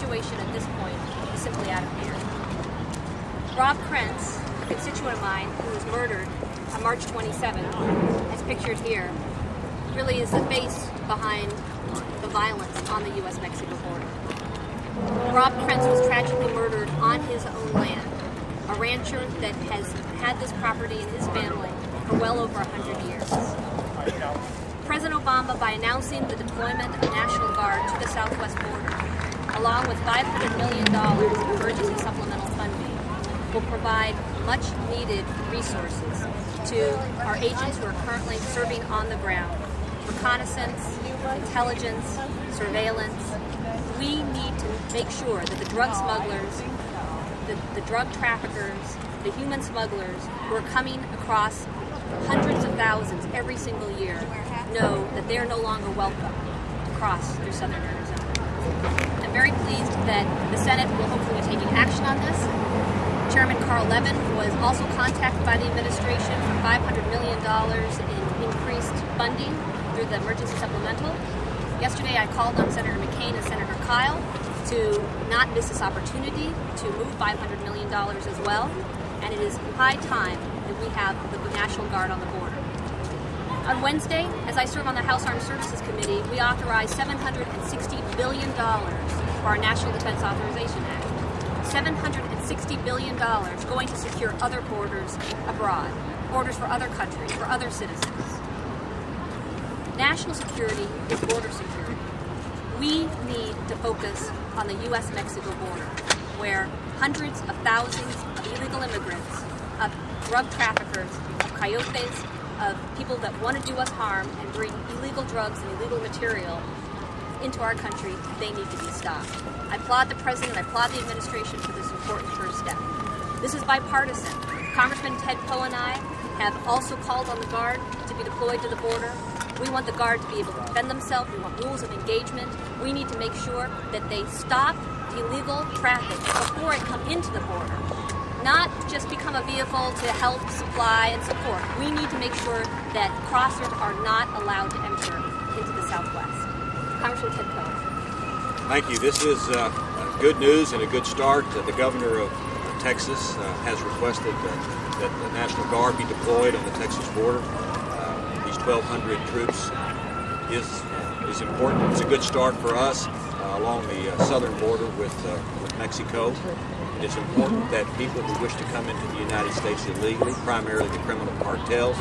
situation at this point is simply out of hand. Rob Krentz, a constituent of mine who was murdered on March 27th, as pictured here, really is the face behind the violence on the U.S.-Mexico border. Rob Krentz was tragically murdered on his own land, a rancher that has had this property in his family for well over 100 years. President Obama, by announcing the deployment of National Guard to the southwest border, along with $500 million of emergency supplemental funding, will provide much-needed resources to our agents who are currently serving on the ground. Reconnaissance, intelligence, surveillance. We need to make sure that the drug smugglers, the drug traffickers, the human smugglers who are coming across hundreds of thousands every single year know that they are no longer welcome to cross through southern Arizona. I'm very pleased that the Senate will hopefully be taking action on this. Chairman Carl Levin was also contacted by the administration for $500 million in increased funding through the emergency supplemental. Yesterday I called on Senator McCain and Senator Kyle to not miss this opportunity to move $500 million as well, and it is high time that we have the National Guard on the border. On Wednesday, as I serve on the House Armed Services Committee, we authorized $760 billion for our National Defense Authorization Act. $760 billion going to secure other borders abroad, borders for other countries, for other citizens. National security is border security. We need to focus on the U.S.-Mexico border, where hundreds of thousands of illegal immigrants, of drug traffickers, of coyotes, of people that want to do us harm and bring illegal drugs and illegal material into our country, they need to be stopped. I applaud the President, I applaud the administration for this important first step. This is bipartisan. Congressman Ted Poe and I have also called on the Guard to be deployed to the border. We want the Guard to be able to defend themselves. We want rules of engagement. We need to make sure that they stop the illegal traffic before it comes into the border. Not just become a vehicle to help, supply, and support. We need to make sure that crossers are not allowed to enter into the Southwest. Congressman Ted Poe. Thank you. This is good news and a good start. The governor of Texas has requested that the National Guard be deployed on the Texas border. These 1,200 troops is important. It's a good start for us along the southern border with Mexico. It is important that people who wish to come into the United States illegally, primarily the criminal cartels,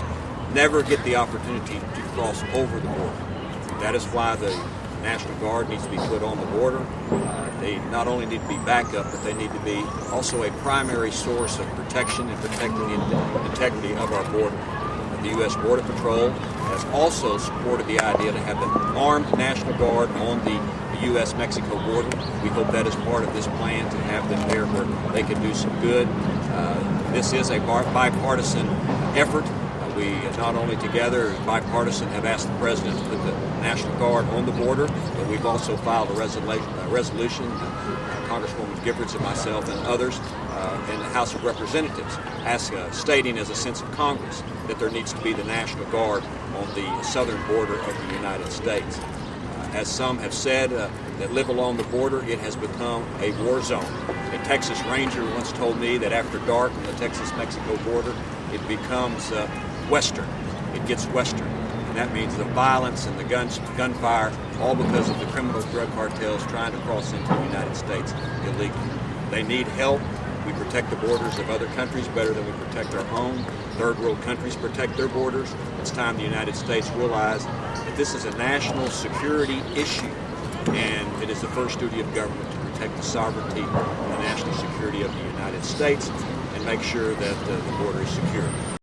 never get the opportunity to cross over the border. That is why the National Guard needs to be put on the border. They not only need to be backup, but they need to be also a primary source of protection and protecting the integrity of our border. The U.S. Border Patrol has also supported the idea to have an armed National Guard on the U.S.-Mexico border. We hope that is part of this plan to have them there where they can do some good. This is a bipartisan effort. We not only together, as bipartisan, have asked the President to put the National Guard on the border, but we've also filed a resolution, Congresswoman Giffords and myself and others in the House of Representatives, stating as a sense of Congress that there needs to be the National Guard on the southern border of the United States. As some have said that live along the border, it has become a war zone. A Texas Ranger once told me that after dark on the Texas-Mexico border, it becomes Western. It gets Western. And that means the violence and the gunfire, all because of the criminal drug cartels trying to cross into the United States illegally. They need help. We protect the borders of other countries better than we protect our own. Third world countries protect their borders. It's time the United States realize that this is a national security issue, and it is the first duty of government to protect the sovereignty and the national security of the United States and make sure that the border is secure.